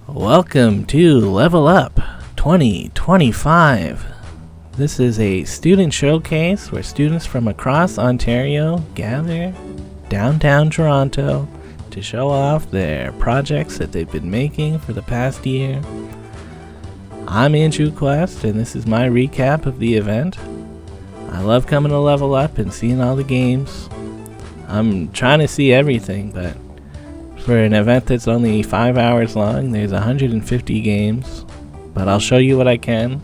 Welcome to Level Up 2025. This is a student showcase where students from across Ontario gather downtown Toronto to show off their projects that they've been making for the past year. I'm Andrew Quest, and this is my recap of the event. I love coming to Level Up and seeing all the games. I'm trying to see everything, but for an event that's only 5 hours long, there's 150 games, but I'll show you what I can.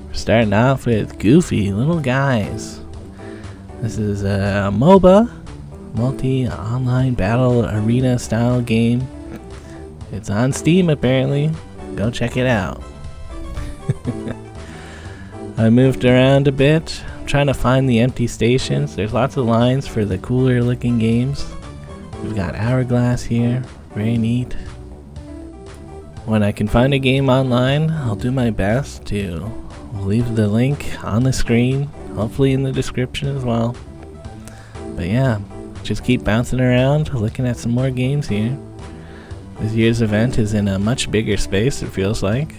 We're starting off with Goofy Lil Guys. This is a MOBA, multi-online battle arena style game. It's on Steam apparently. Go check it out. I moved around a bit, trying to find the empty stations. There's lots of lines for the cooler looking games. We've got Hourglass here, very neat. When I can find a game online, I'll do my best to leave the link on the screen, hopefully in the description as well. But yeah, just keep bouncing around, looking at some more games here. This year's event is in a much bigger space, it feels like.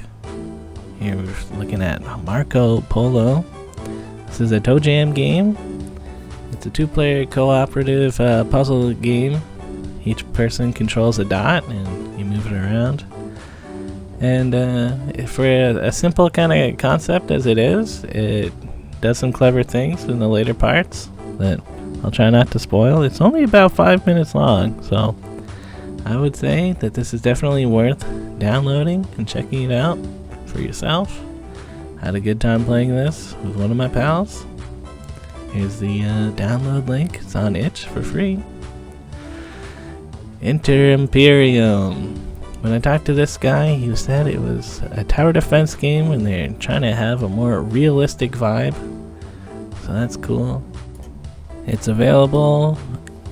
Here we're looking at Marco Polo. This is a Toe Jam game. It's a two-player cooperative puzzle game. Each person controls a dot and you move it around. And for a simple kind of concept as it is, it does some clever things in the later parts that I'll try not to spoil. It's only about 5 minutes long, so I would say that this is definitely worth downloading and checking it out for yourself. I had a good time playing this with one of my pals. Here's the download link. It's on itch for free. InterImperium. When I talked to this guy, he said it was a tower defense game and they're trying to have a more realistic vibe. So that's cool. It's available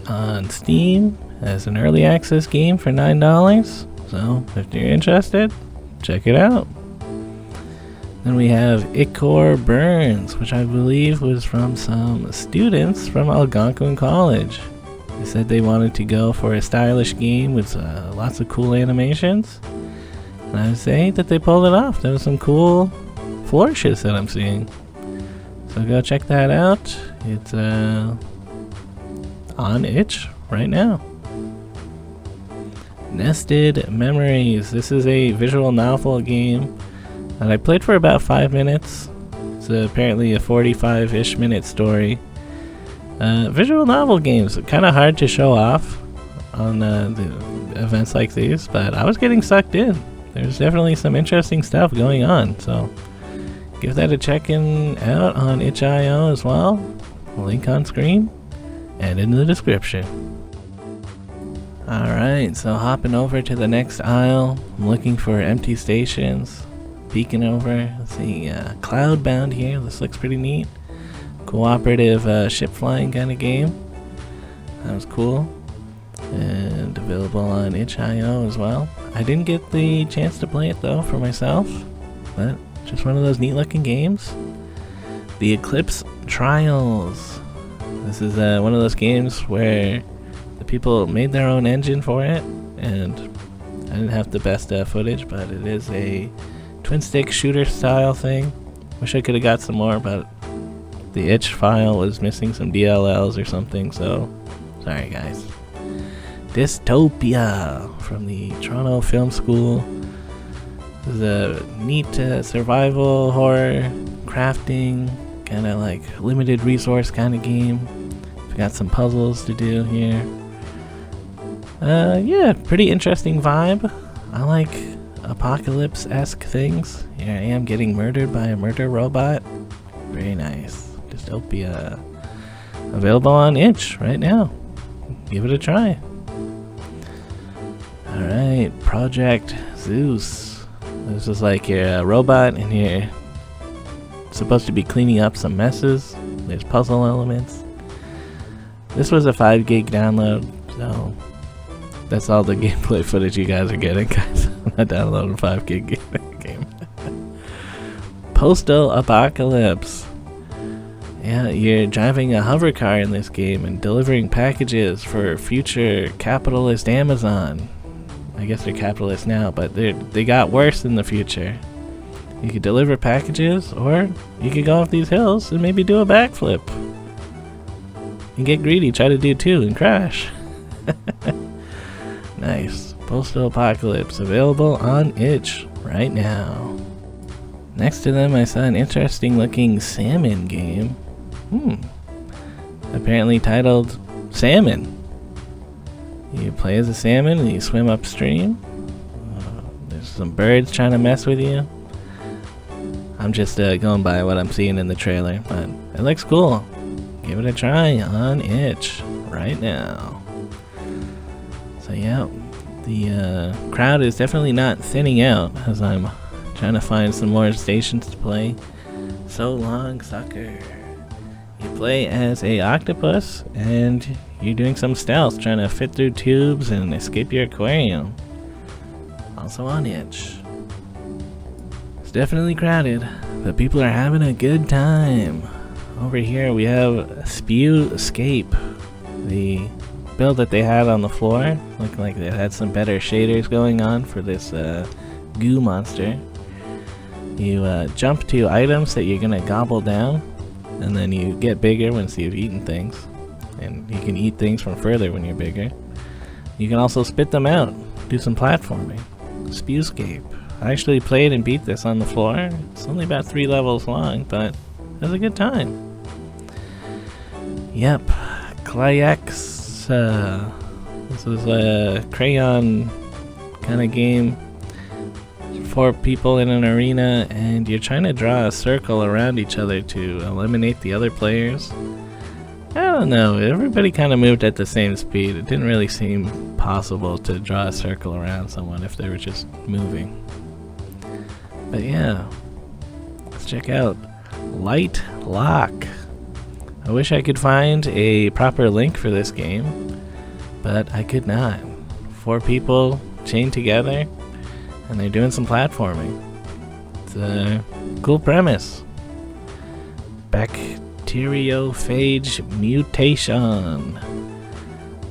on Steam as an early access game for $9. So if you're interested, check it out. Then we have Icor Burns, which I believe was from some students from Algonquin College. They said they wanted to go for a stylish game with lots of cool animations. And I would say that they pulled it off. There was some cool flourishes that I'm seeing. So go check that out. It's on itch right now. Nested Memories. This is a visual novel game that I played for about 5 minutes. It's apparently a 45-ish minute story. Visual novel games are kind of hard to show off on the events like these, but I was getting sucked in. There's definitely some interesting stuff going on, so give that a check out on itch.io as well. Link on screen and in the description. Alright, so hopping over to the next aisle, I'm looking for empty stations. Peeking over, let's see, Cloudbound here. This looks pretty neat. Cooperative ship flying kind of game. That was cool. And available on itch.io as well. I didn't get the chance to play it though for myself, but just one of those neat looking games. The Eclipse Trials. This is one of those games where the people made their own engine for it, and I didn't have the best footage, but it is a twin stick shooter style thing. Wish I could have got some more, but the itch file was missing some DLLs or something, so sorry guys. Dystopia from the Toronto Film School. This is a neat survival horror crafting kind of like limited resource kind of game. We've got some puzzles to do here. Yeah, pretty interesting vibe. I like apocalypse-esque things. Here I am getting murdered by a murder robot. Very nice. Dystopia. Available on itch right now. Give it a try. Alright, Project Zeus. This is like you're a robot and you're supposed to be cleaning up some messes. There's puzzle elements. This was a 5 gig download, so that's all the gameplay footage you guys are getting, guys. I'm not downloading 5 gig game. Postal Apocalypse. Yeah, you're driving a hover car in this game and delivering packages for future capitalist Amazon. I guess they're capitalist now, but they got worse in the future. You could deliver packages, or you could go off these hills and maybe do a backflip. And get greedy, try to do 2 and crash. Nice. Postal Apocalypse, available on itch right now. Next to them I saw an interesting looking salmon game. Apparently titled Salmon. You play as a salmon and you swim upstream. There's some birds trying to mess with you. I'm just going by what I'm seeing in the trailer, but it looks cool. Give it a try on itch right now. So yeah, the crowd is definitely not thinning out as I'm trying to find some more stations to play. So long, sucker. You play as a octopus and you're doing some stealth, trying to fit through tubes and escape your aquarium. Also on itch. It's definitely crowded, but people are having a good time. Over here we have Spew Escape. The build that they had on the floor looked like they had some better shaders going on for this goo monster. You jump to items that you're gonna gobble down, and then you get bigger once you've eaten things. And you can eat things from further when you're bigger. You can also spit them out, do some platforming. Spewscape. I actually played and beat this on the floor. It's only about 3 levels long, but it was a good time. Yep, Klayx. This is a crayon kind of game. 4 people in an arena, and you're trying to draw a circle around each other to eliminate the other players. I don't know, everybody kind of moved at the same speed. It didn't really seem possible to draw a circle around someone if they were just moving. But yeah, let's check out Light Lock. I wish I could find a proper link for this game, but I could not. 4 people chained together, and they're doing some platforming. It's a cool premise. Bacteriophage mutation.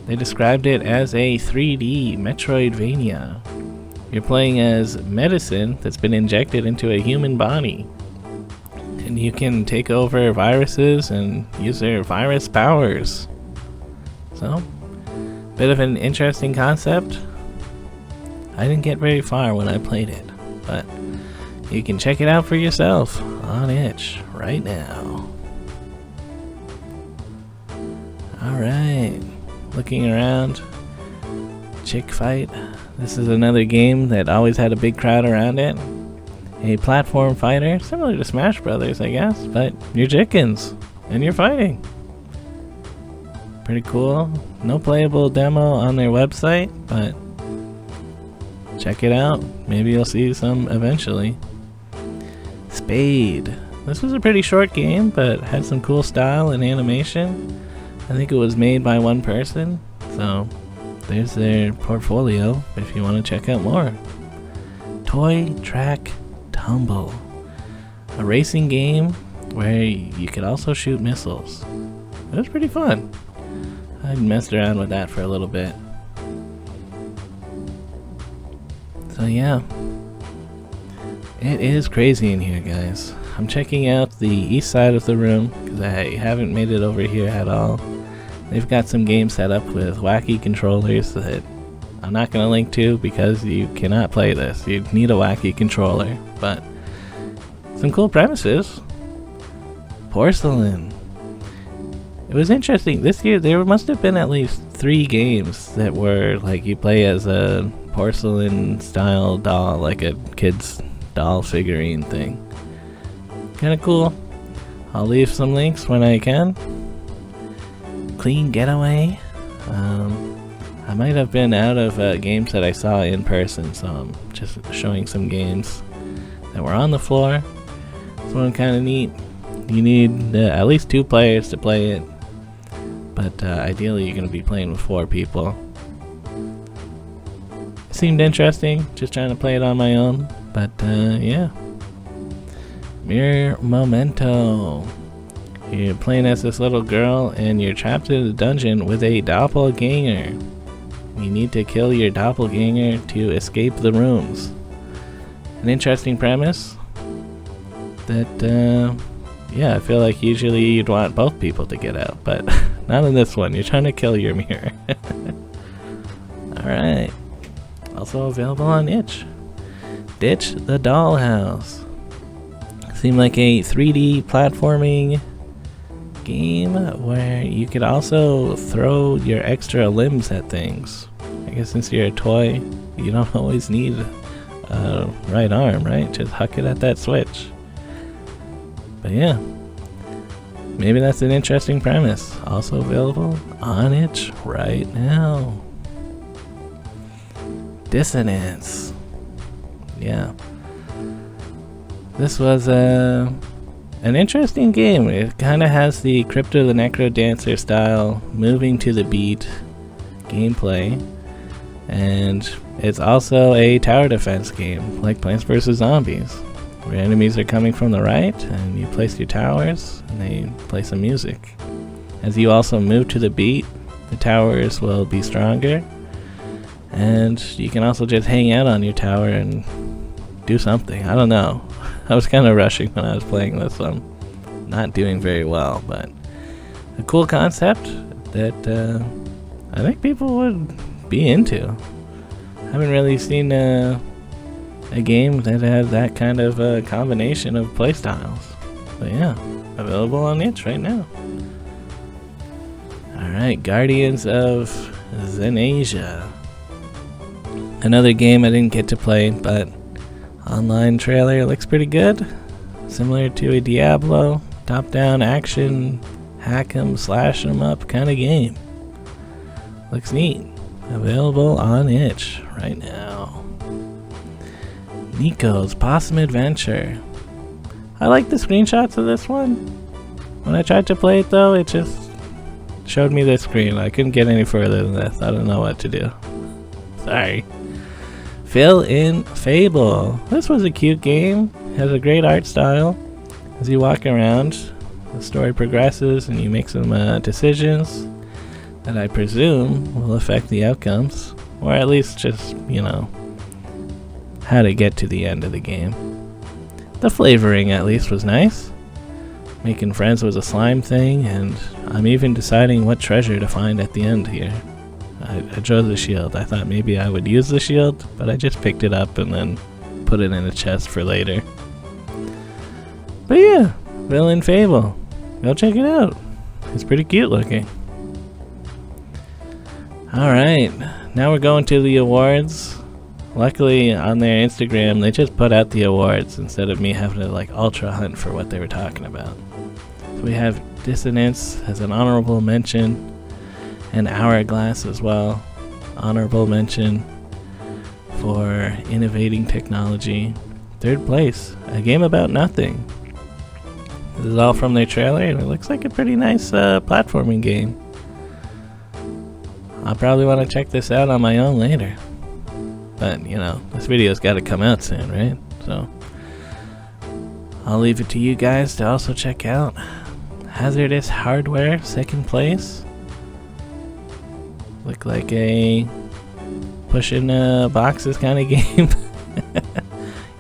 They described it as a 3D Metroidvania. You're playing as medicine that's been injected into a human body. And you can take over viruses and use their virus powers. So, bit of an interesting concept. I didn't get very far when I played it, but you can check it out for yourself on itch right now. Alright, looking around. Chick Fight. This is another game that always had a big crowd around it. A platform fighter, similar to Smash Brothers, I guess, but you're chickens and you're fighting. Pretty cool. No playable demo on their website, but check it out. Maybe you'll see some eventually. Spade. This was a pretty short game, but had some cool style and animation. I think it was made by one person, so there's their portfolio if you want to check out more. Toy Track Tumble. A racing game where you could also shoot missiles. It was pretty fun. I messed around with that for a little bit. So yeah, it is crazy in here, guys. I'm checking out the east side of the room because I haven't made it over here at all. They've got some games set up with wacky controllers that I'm not going to link to because you cannot play this. You need a wacky controller, but some cool premises. Porcelain. It was interesting. This year there must have been at least 3 games that were like you play as a porcelain style doll, like a kid's doll figurine thing. Kinda cool. I'll leave some links when I can. Clean Getaway. I might have been out of games that I saw in person, so I'm just showing some games that were on the floor. This one kinda neat. You need at least 2 players to play it, but ideally you're gonna be playing with 4 people. It seemed interesting, just trying to play it on my own, but yeah. Mirror Memento. You're playing as this little girl and you're trapped in a dungeon with a doppelganger. You need to kill your doppelganger to escape the rooms. An interesting premise that, yeah, I feel like usually you'd want both people to get out, but not in this one. You're trying to kill your mirror. Alright. Also available on itch. Ditch the Dollhouse. Seemed like a 3D platforming game where you could also throw your extra limbs at things. I guess since you're a toy, you don't always need a right arm, right? Just huck it at that switch. But yeah, maybe that's an interesting premise. Also available on itch right now. Dissonance. Yeah. This was an interesting game. It kind of has the Crypto the Necro Dancer style, moving to the beat gameplay. And it's also a tower defense game, like Plants vs. Zombies, where enemies are coming from the right, and you place your towers, and they play some music. As you also move to the beat, the towers will be stronger, and you can also just hang out on your tower and do something. I don't know. I was kind of rushing when I was playing this, so I'm not doing very well, but a cool concept that I think people would be into. I haven't really seen a game that has that kind of combination of playstyles. But yeah, available on itch right now. Alright, Guardians of Zenasia. Another game I didn't get to play, but online trailer looks pretty good. Similar to a Diablo, top-down action, hack 'em, slash 'em up kind of game. Looks neat. Available on itch right now. Nico's Possum Adventure. I like the screenshots of this one. When I tried to play it though, it just showed me the screen. I couldn't get any further than this. I don't know what to do. Sorry. Fill in Fable. This was a cute game. Has a great art style. As you walk around, the story progresses and you make some decisions that I presume will affect the outcomes, or at least just, you know, how to get to the end of the game. The flavoring at least was nice. Making friends was a slime thing, and I'm even deciding what treasure to find at the end here. I chose the shield. I thought maybe I would use the shield, but I just picked it up and then put it in a chest for later. But yeah, Villain Fable. Go check it out. It's pretty cute looking. Alright, now we're going to the awards. Luckily on their Instagram they just put out the awards instead of me having to like ultra hunt for what they were talking about. So we have Dissonance as an honorable mention, and Hourglass as well. Honorable mention for Innovating Technology. Third place, a game about nothing. This is all from their trailer and it looks like a pretty nice platforming game. I'll probably want to check this out on my own later. But, you know, this video's got to come out soon, right? So, I'll leave it to you guys to also check out. Hazardous Hardware, second place. Look like a pushing boxes kind of game.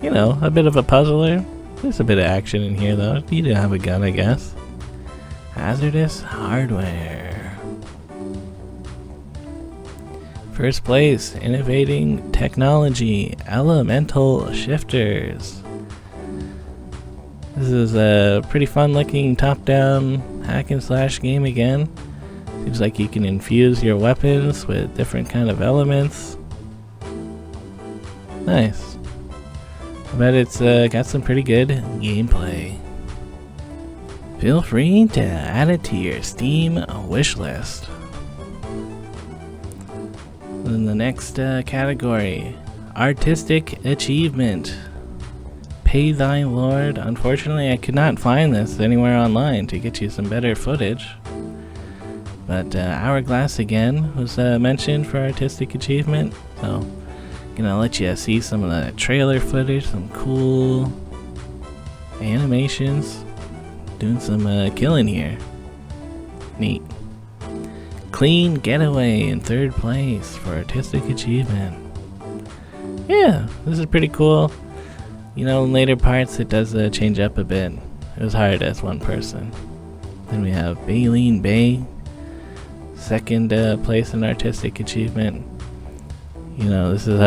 You know, a bit of a puzzler. There's a bit of action in here though. You do have a gun, I guess. Hazardous Hardware. First place, Innovating Technology, Elemental Shifters. This is a pretty fun looking top-down hack and slash game again. Seems like you can infuse your weapons with different kind of elements. Nice. I bet it's got some pretty good gameplay. Feel free to add it to your Steam wishlist. Then the next category, Artistic Achievement. Pay Thy Lord. Unfortunately, I could not find this anywhere online to get you some better footage. But Hourglass again was mentioned for Artistic Achievement. So, gonna let you see some of the trailer footage, some cool animations. Doing some killing here. Neat. Clean Getaway in 3rd place for Artistic Achievement. Yeah, this is pretty cool. You know, in later parts it does change up a bit. It was hard as one person. Then we have Baleen Bay, 2nd place in Artistic Achievement. You know, this is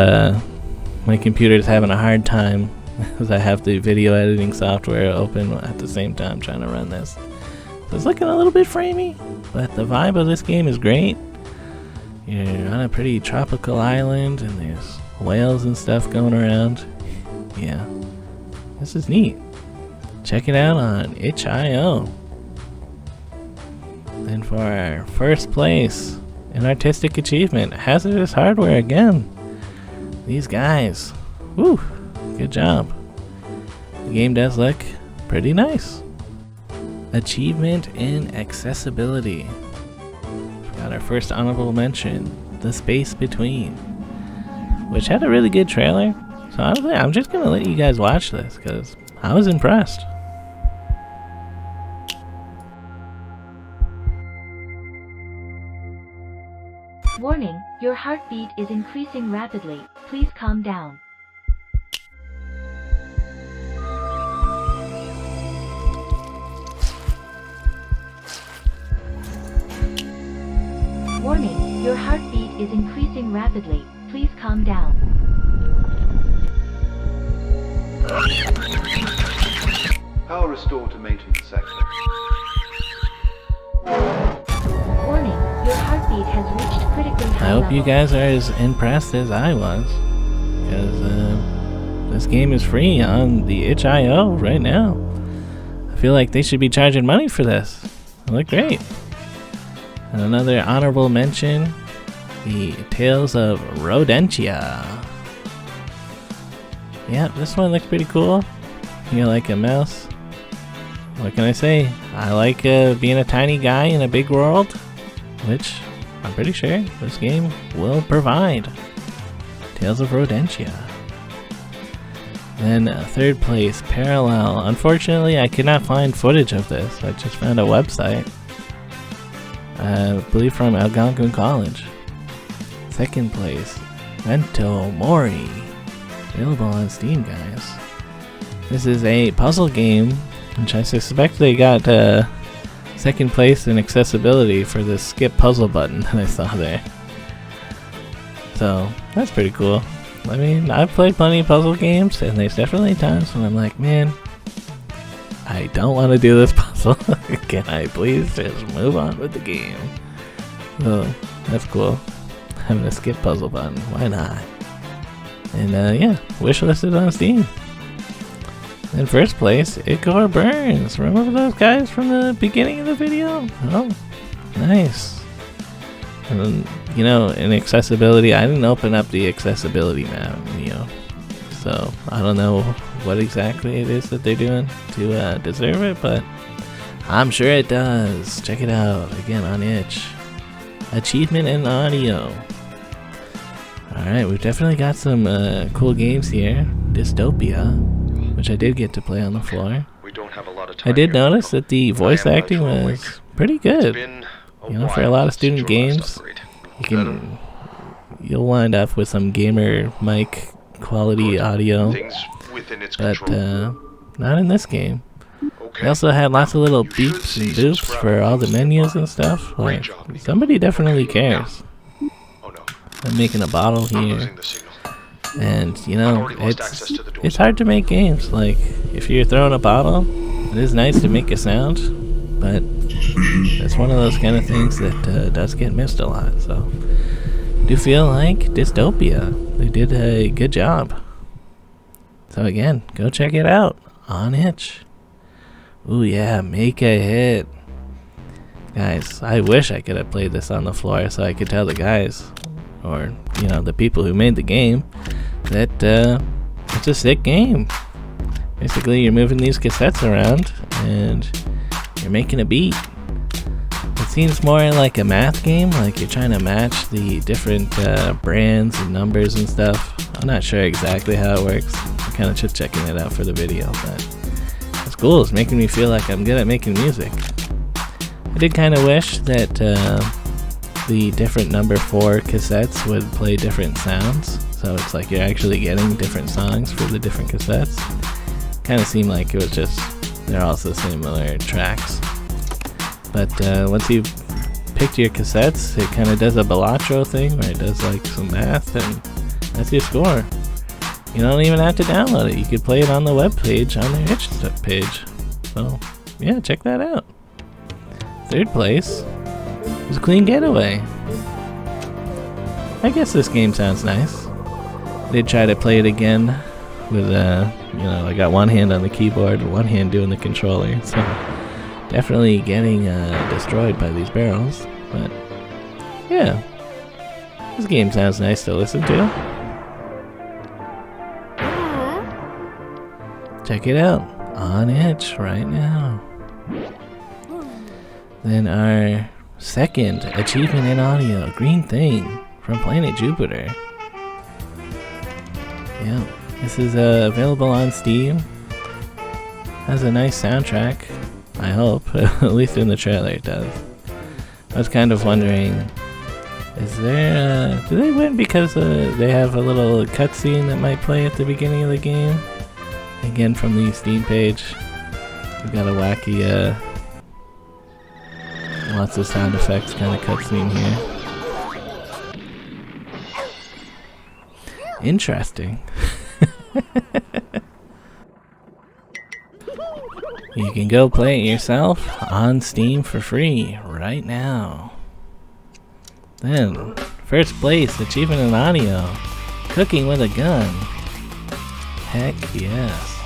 my computer's having a hard time because I have the video editing software open at the same time trying to run this. So it's looking a little bit framey, but the vibe of this game is great. You're on a pretty tropical island and there's whales and stuff going around. Yeah, this is neat. Check it out on itch.io. And for our 1st place in Artistic Achievement, Hazardous Hardware again. These guys, woo, good job. The game does look pretty nice. Achievement in Accessibility. Got our first honorable mention, The Space Between, which had a really good trailer. So honestly, I'm just gonna let you guys watch this because I was impressed. Warning, your heartbeat is increasing rapidly. Please calm down. Warning, your heartbeat is increasing rapidly. Please calm down. Power restored to maintenance sector. Warning, your heartbeat has reached critically high I hope you levels. guys are as impressed as I was, because this game is free on the itch.io right now. I feel like they should be charging money for this. It looked great. And another honorable mention, the Tales of Rodentia. Yeah, this one looks pretty cool. You're like a mouse. What can I say? I like being a tiny guy in a big world, which I'm pretty sure this game will provide. Tales of Rodentia. Then 3rd place, Parallel. Unfortunately, I could not find footage of this. I just found a website. I believe from Algonquin College. 2nd place, Ventomori. Available on Steam, guys. This is a puzzle game, which I suspect they got 2nd place in accessibility for the skip puzzle button that I saw there. So, that's pretty cool. I mean, I've played plenty of puzzle games, and there's definitely times when I'm like, man, I don't want to do this puzzle. Can I please just move on with the game? So, that's cool. Having a skip puzzle button, why not? And yeah, wishlisted on Steam. In 1st place, Igor Burns. Remember those guys from the beginning of the video? Oh, nice. And then, you know, in accessibility, I didn't open up the accessibility map, you know. So, I don't know what exactly it is that they're doing to deserve it, but I'm sure it does. Check it out, again, on itch. Achievement in audio. Alright, we've definitely got some cool games here. Dystopia, which I did get to play on the floor. We don't have a lot of time. I did here, notice that the voice acting was pretty good. You know, for a lot of student games, you'll wind up with some gamer mic quality audio, but not in this game. They also had lots of little beeps and boops for all the menus and stuff. Like, somebody definitely cares. I'm making a bottle here, and you know, it's hard to make games. Like, if you're throwing a bottle, it is nice to make a sound, but it's one of those kind of things that does get missed a lot. So, I do feel like Dystopia, they did a good job. So again, go check it out on itch. Ooh yeah, make a hit. Guys, I wish I could have played this on the floor so I could tell the guys, or, you know, the people who made the game, that it's a sick game. Basically, you're moving these cassettes around and you're making a beat. It seems more like a math game, like you're trying to match the different brands and numbers and stuff. I'm not sure exactly how it works. I'm kind of just checking it out for the video, but it's cool. It's making me feel like I'm good at making music. I did kind of wish that the different number 4 cassettes would play different sounds. So it's like you're actually getting different songs for the different cassettes. Kind of seemed like it was just, they're also similar tracks. But once you've picked your cassettes, it kind of does a Balatro thing where it does like some math, and that's your score. You don't even have to download it. You could play it on the web page, on their itch page. So yeah, check that out. Third place was Clean Getaway. I guess this game sounds nice. Did try to play it again with I got one hand on the keyboard, one hand doing the controller, so definitely getting destroyed by these barrels. But yeah, this game sounds nice to listen to. Check it out on itch right now. Then our second achievement in audio, Green Thing from Planet Jupiter. Yeah, this is available on Steam. Has a nice soundtrack, I hope. At least in the trailer it does. I was kind of wondering, is there do they win because they have a little cutscene that might play at the beginning of the game? Again, from the Steam page, we've got a wacky lots of sound effects kind of cutscene here. Interesting. You can go play it yourself on Steam for free right now. Then, first place, achievement in audio, Cooking with a Gun. Heck yes.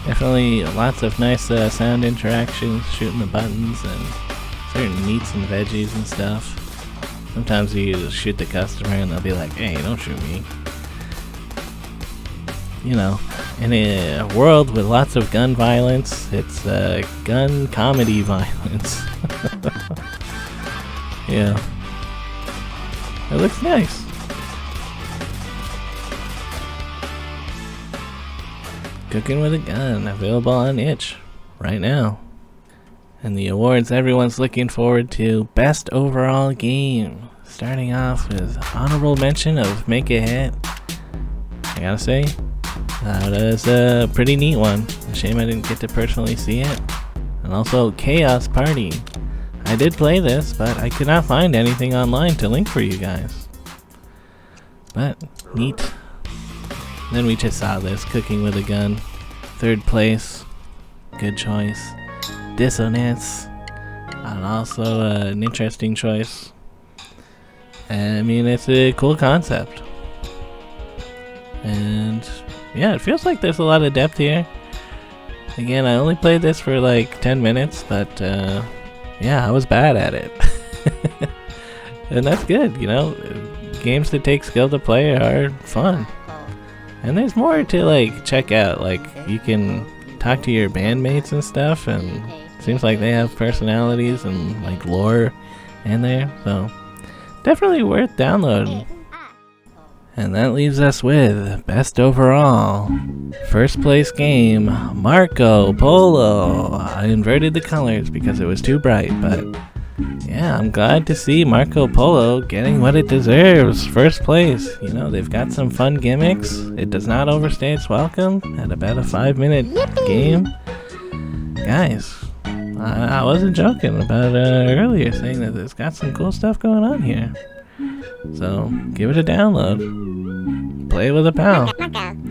Definitely lots of nice sound interactions, shooting the buttons and certain meats and veggies and stuff. Sometimes you shoot the customer and they'll be like, hey, don't shoot me. You know, in a world with lots of gun violence, it's gun comedy violence. Yeah. It looks nice. Cooking with a Gun, available on itch right now. And the awards everyone's looking forward to, Best Overall Game. Starting off with honorable mention of Make a Hit. I gotta say, that was a pretty neat one. A shame I didn't get to personally see it. And also Chaos Party. I did play this, but I could not find anything online to link for you guys. But, neat. Then we just saw this, Cooking with a Gun. Third place, good choice. Dissonance, and also an interesting choice. I mean, it's a cool concept. And yeah, it feels like there's a lot of depth here. Again, I only played this for like 10 minutes, but yeah, I was bad at it. And that's good, you know. Games that take skill to play are fun. And there's more to like check out. Like you can talk to your bandmates and stuff, and it seems like they have personalities and like lore in there. So definitely worth downloading. And that leaves us with Best Overall. First place game, Marco Polo. I inverted the colors because it was too bright, but yeah, I'm glad to see Marco Polo getting what it deserves. First place. You know, they've got some fun gimmicks. It does not overstay its welcome at about a 5-minute game. Guys, I wasn't joking about earlier saying that it's got some cool stuff going on here. So, give it a download. Play with a pal.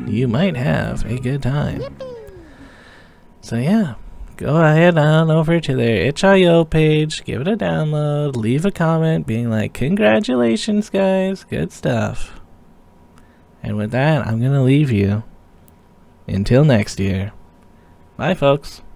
You might have a good time. So yeah, go ahead on over to their itch.io page, give it a download, leave a comment being like, congratulations guys, good stuff. And with that, I'm gonna leave you. Until next year. Bye folks.